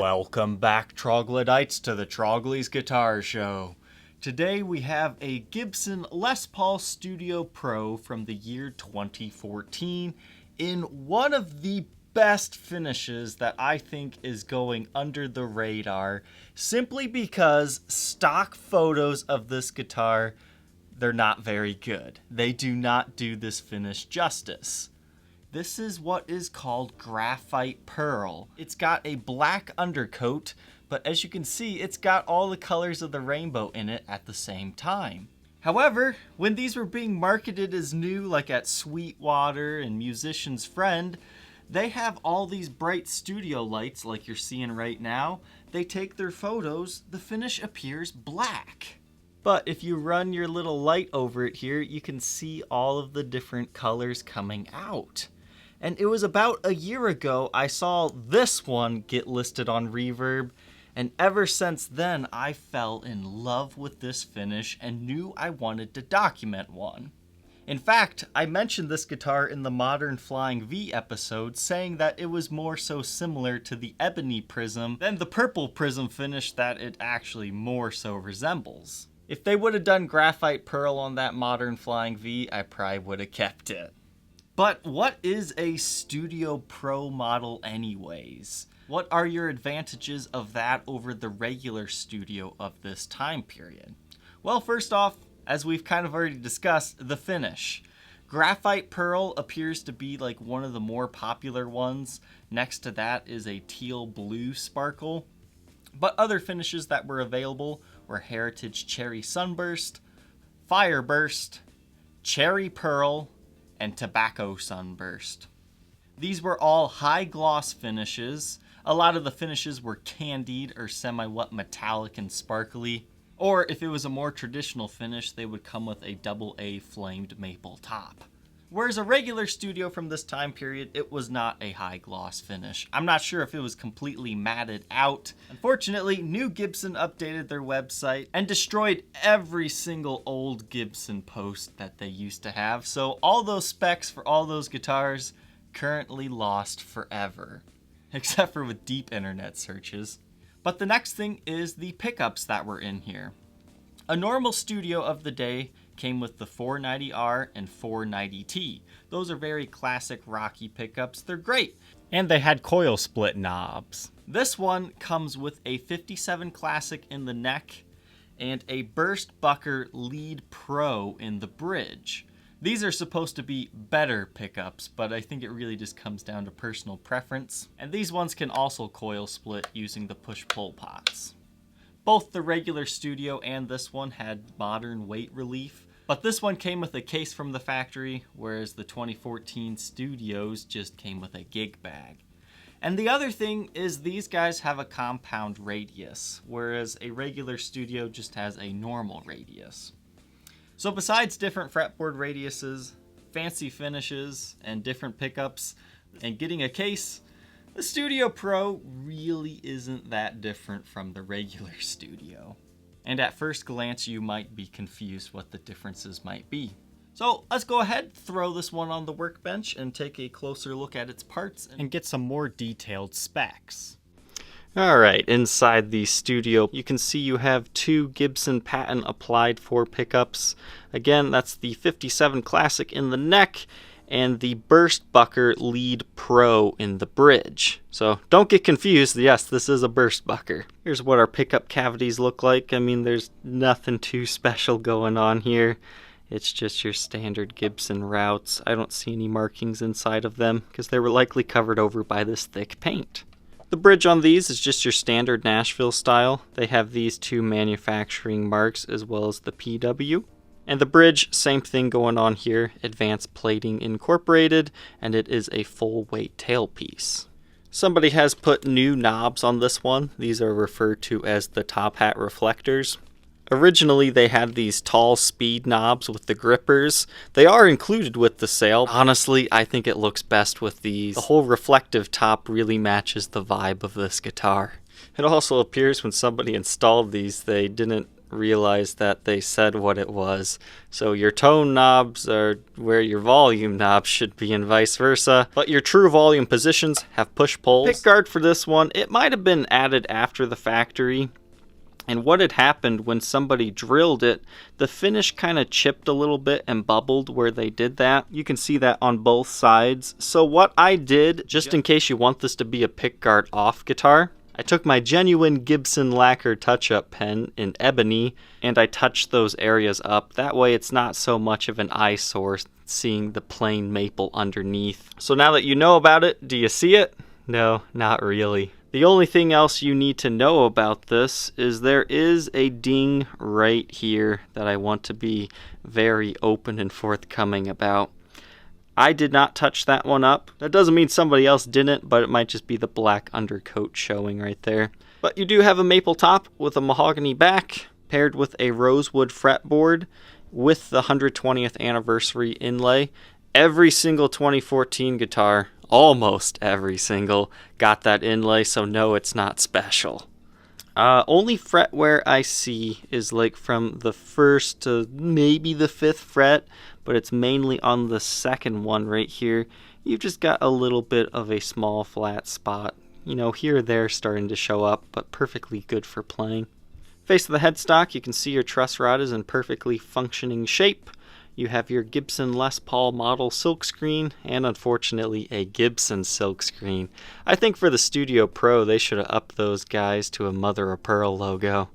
Welcome back, troglodytes, to the Trogly's Guitar Show. Today we have a Gibson Les Paul Studio Pro from the year 2014 in one of the best finishes that I think is going under the radar, simply because stock photos of this guitar, they're not very good. They do not do this finish justice. This is what is called Graphite Pearl. It's got a black undercoat, but as you can see, it's got all the colors of the rainbow in it at the same time. However, when these were being marketed as new, like at Sweetwater and Musician's Friend, they have all these bright studio lights like you're seeing right now. They take their photos, the finish appears black. But if you run your little light over it here, you can see all of the different colors coming out. And it was about a year ago I saw this one get listed on Reverb, and ever since then I fell in love with this finish and knew I wanted to document one. In fact, I mentioned this guitar in the Modern Flying V episode, saying that it was more so similar to the Ebony Prism than the Purple Prism finish that it actually more so resembles. If they would have done Graphite Pearl on that Modern Flying V, I probably would have kept it. But what is a Studio Pro model anyways? What are your advantages of that over the regular Studio of this time period? Well, first off, as we've kind of already discussed, the finish. Graphite Pearl appears to be like one of the more popular ones. Next to that is a teal blue sparkle. But other finishes that were available were Heritage Cherry Sunburst, Fireburst, Cherry Pearl, and Tobacco Sunburst. These were all high gloss finishes. A lot of the finishes were candied or semi-wet metallic and sparkly. Or if it was a more traditional finish, they would come with a AA flamed maple top. Whereas a regular Studio from this time period, it was not a high gloss finish. I'm not sure if it was completely matted out. Unfortunately, new Gibson updated their website and destroyed every single old Gibson post that they used to have. So all those specs for all those guitars currently lost forever, except for with deep internet searches. But the next thing is the pickups that were in here. A normal Studio of the day came with the 490R and 490T. Those are very classic rocky pickups. They're great. And they had coil split knobs. This one comes with a 57 Classic in the neck and a Burstbucker Lead Pro in the bridge. These are supposed to be better pickups, but I think it really just comes down to personal preference. And these ones can also coil split using the push-pull pots. Both the regular Studio and this one had modern weight relief, but this one came with a case from the factory, whereas the 2014 Studios just came with a gig bag. And the other thing is these guys have a compound radius, whereas a regular Studio just has a normal radius. So besides different fretboard radiuses, fancy finishes, and different pickups, and getting a case, the Studio Pro really isn't that different from the regular Studio. And at first glance, you might be confused what the differences might be. So let's go ahead, throw this one on the workbench, and take a closer look at its parts and get some more detailed specs. Alright, inside the Studio, you can see you have two Gibson patent applied for pickups. Again, that's the 57 Classic in the neck and the Burstbucker Lead Pro in the bridge. So don't get confused, yes, this is a Burstbucker. Here's what our pickup cavities look like. I mean, there's nothing too special going on here. It's just your standard Gibson routes. I don't see any markings inside of them because they were likely covered over by this thick paint. The bridge on these is just your standard Nashville style. They have these two manufacturing marks as well as the PW. And the bridge, same thing going on here, advanced plating incorporated, and it is a full weight tailpiece. Somebody has put new knobs on this one. These are referred to as the top hat reflectors. Originally they had these tall speed knobs with the grippers. They are included with the sale. Honestly, I think it looks best with these. The whole reflective top really matches the vibe of this guitar. It also appears when somebody installed these, they didn't realize that they said what it was. So your tone knobs are where your volume knobs should be and vice versa. But your true volume positions have push-pulls. Pickguard for this one, it might have been added after the factory. And what had happened when somebody drilled it, the finish kind of chipped a little bit and bubbled where they did that. You can see that on both sides. So what I did, just in case you want this to be a pickguard off guitar, I took my genuine Gibson lacquer touch-up pen in ebony and I touched those areas up. That way it's not so much of an eyesore seeing the plain maple underneath. So now that you know about it, do you see it? No, not really. The only thing else you need to know about this is there is a ding right here that I want to be very open and forthcoming about. I did not touch that one up. That doesn't mean somebody else didn't, but it might just be the black undercoat showing right there. But you do have a maple top with a mahogany back, paired with a rosewood fretboard with the 120th anniversary inlay. Every single 2014 guitar, almost every single, got that inlay, so no, it's not special. Only fret wear I see is like from the 1st to maybe the 5th fret, but it's mainly on the 2nd one right here. You've just got a little bit of a small flat spot, you know, here or there starting to show up, but perfectly good for playing. Face of the headstock, you can see your truss rod is in perfectly functioning shape. You have your Gibson Les Paul model silkscreen, and unfortunately a Gibson silkscreen. I think for the Studio Pro, they should have upped those guys to a mother of pearl logo.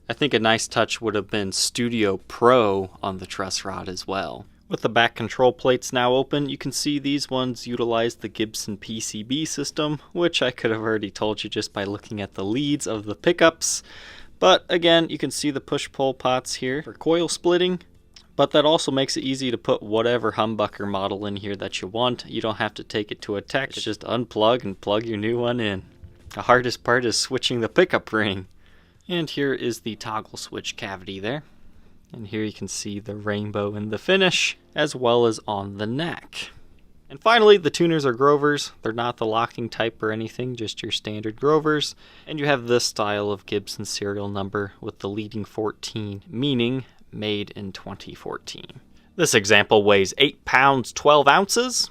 I think a nice touch would have been Studio Pro on the truss rod as well. With the back control plates now open, you can see these ones utilize the Gibson PCB system, which I could have already told you just by looking at the leads of the pickups. But again, you can see the push-pull pots here for coil splitting. But that also makes it easy to put whatever humbucker model in here that you want. You don't have to take it to a tech, just unplug and plug your new one in. The hardest part is switching the pickup ring. And here is the toggle switch cavity there. And here you can see the rainbow in the finish, as well as on the neck. And finally, the tuners are Grovers. They're not the locking type or anything, just your standard Grovers. And you have this style of Gibson serial number with the leading 14, meaning made in 2014. This example weighs 8 pounds 12 ounces,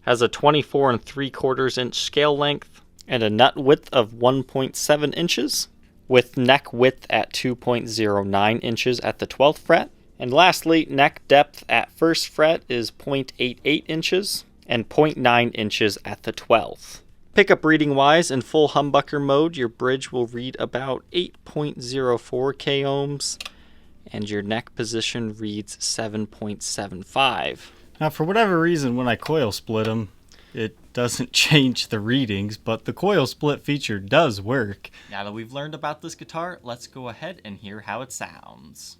has a 24 3/4 inch scale length, and a nut width of 1.7 inches, with neck width at 2.09 inches at the 12th fret. And lastly, neck depth at 1st fret is 0.88 inches and 0.9 inches at the 12th. Pickup reading wise, in full humbucker mode, your bridge will read about 8.04 k ohms, and your neck position reads 7.75. Now, for whatever reason, when I coil split them, it doesn't change the readings, but the coil split feature does work. Now that we've learned about this guitar, let's go ahead and hear how it sounds.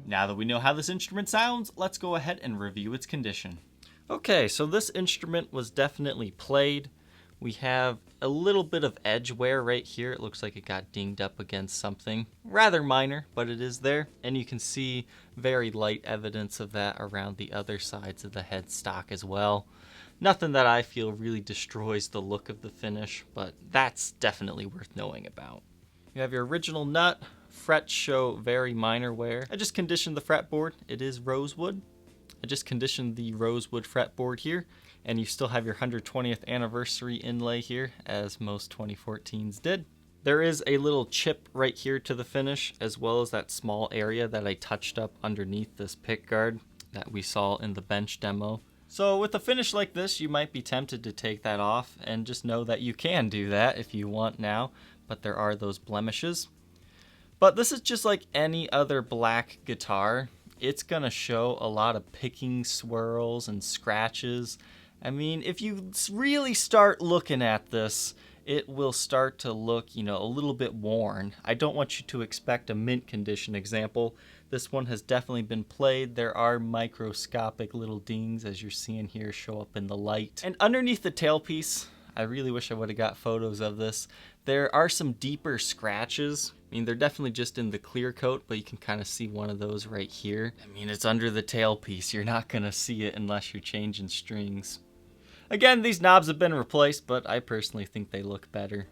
Now that we know how this instrument sounds, let's go ahead and review its condition. Okay, so this instrument was definitely played. We have a little bit of edge wear right here. It looks like it got dinged up against something. Rather minor, but it is there. And you can see very light evidence of that around the other sides of the headstock as well. Nothing that I feel really destroys the look of the finish, but that's definitely worth knowing about. You have your original nut. Frets show very minor wear. I just conditioned the fretboard. It is rosewood. I just conditioned the rosewood fretboard here, and you still have your 120th anniversary inlay here, as most 2014s did. There is a little chip right here to the finish, as well as that small area that I touched up underneath this pickguard that we saw in the bench demo. So with a finish like this, you might be tempted to take that off, and just know that you can do that if you want now, but there are those blemishes. But this is just like any other black guitar. It's gonna show a lot of picking swirls and scratches. I mean, if you really start looking at this, it will start to look, a little bit worn. I don't want you to expect a mint condition example. This one has definitely been played. There are microscopic little dings, as you're seeing here, show up in the light. And underneath the tailpiece, I really wish I would have got photos of this. There are some deeper scratches. I mean, they're definitely just in the clear coat, but you can kind of see one of those right here. I mean, it's under the tailpiece. You're not going to see it unless you're changing strings. Again, these knobs have been replaced, but I personally think they look better.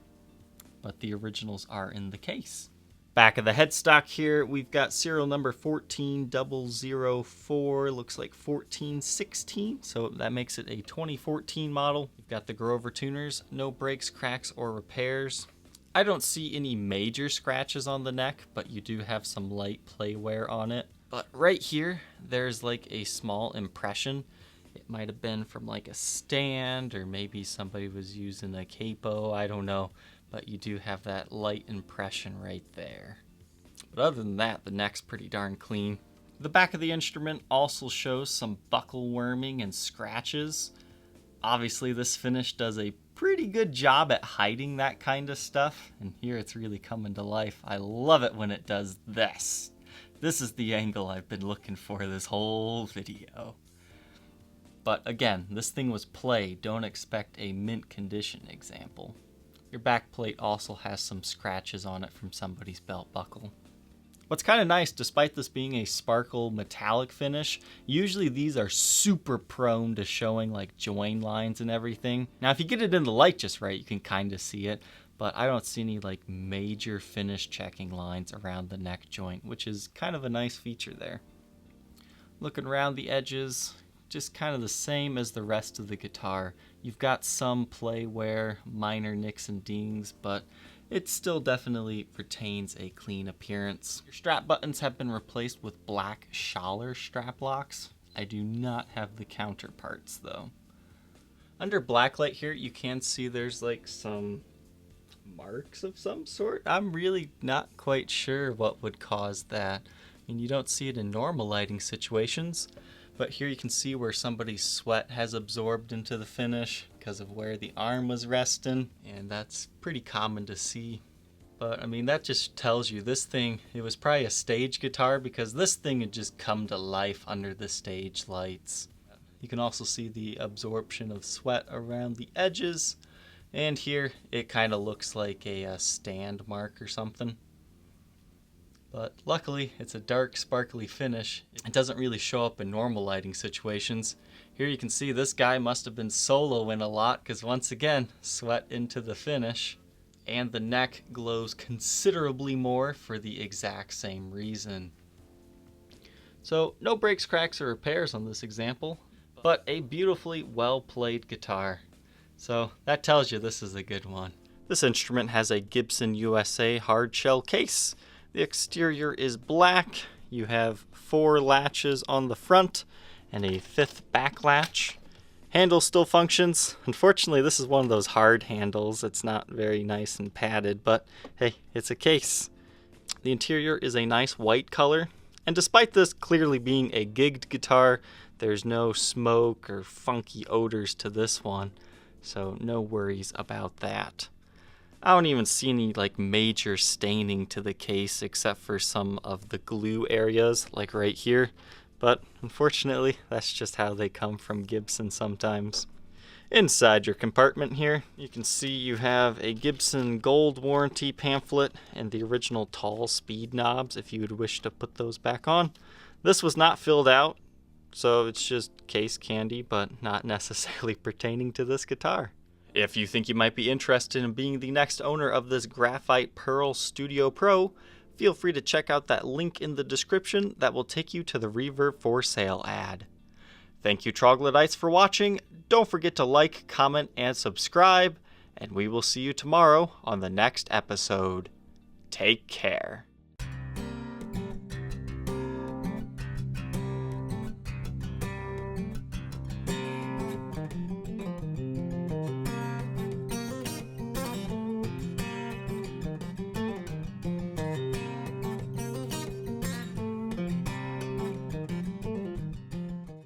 But the originals are in the case. Back of the headstock here, we've got serial number 14004, looks like 1416, so that makes it a 2014 model. You've got the Grover tuners, no breaks, cracks, or repairs. I don't see any major scratches on the neck, but you do have some light play wear on it. But right here, there's like a small impression. It might have been from like a stand, or maybe somebody was using a capo, I don't know. But you do have that light impression right there. But other than that, the neck's pretty darn clean. The back of the instrument also shows some buckle worming and scratches. Obviously, this finish does a pretty good job at hiding that kind of stuff, and here it's really coming to life. I love it when it does this. This is the angle I've been looking for this whole video. But again, this thing was play. Don't expect a mint condition example. Your back plate also has some scratches on it from somebody's belt buckle. What's kind of nice, despite this being a sparkle metallic finish, usually these are super prone to showing like join lines and everything. Now if you get it in the light just right, you can kind of see it, but I don't see any like major finish checking lines around the neck joint, which is kind of a nice feature there. Looking around the edges, just kind of the same as the rest of the guitar. You've got some play wear, minor nicks and dings, but it still definitely retains a clean appearance. Your strap buttons have been replaced with black Schaller strap locks. I do not have the counterparts though. Under Blacklight here, you can see there's like some marks of some sort. I'm really not quite sure what would cause that. I mean, you don't see it in normal lighting situations, but here you can see where somebody's sweat has absorbed into the finish because of where the arm was resting, and that's pretty common to see. But I mean, that just tells you this thing, it was probably a stage guitar, because this thing had just come to life under the stage lights. You can also see the absorption of sweat around the edges, and here it kind of looks like a stand mark or something. But luckily, it's a dark, sparkly finish. It doesn't really show up in normal lighting situations. Here you can see this guy must have been soloing a lot, because once again, sweat into the finish. And the neck glows considerably more for the exact same reason. So no breaks, cracks, or repairs on this example, but a beautifully well-played guitar. So that tells you this is a good one. This instrument has a Gibson USA hard shell case. The exterior is black. You have 4 latches on the front and a 5th back latch. Handle still functions. Unfortunately, this is one of those hard handles. It's not very nice and padded, but hey, it's a case. The interior is a nice white color, and despite this clearly being a gigged guitar, there's no smoke or funky odors to this one, so no worries about that. I don't even see any like major staining to the case except for some of the glue areas, like right here. But unfortunately, that's just how they come from Gibson sometimes. Inside your compartment here, you can see you have a Gibson gold warranty pamphlet and the original tall speed knobs if you would wish to put those back on. This was not filled out, so it's just case candy, but not necessarily pertaining to this guitar. If you think you might be interested in being the next owner of this Graphite Pearl Studio Pro, feel free to check out that link in the description that will take you to the Reverb for Sale ad. Thank you, Troglodytes, for watching. Don't forget to like, comment, and subscribe, and we will see you tomorrow on the next episode. Take care.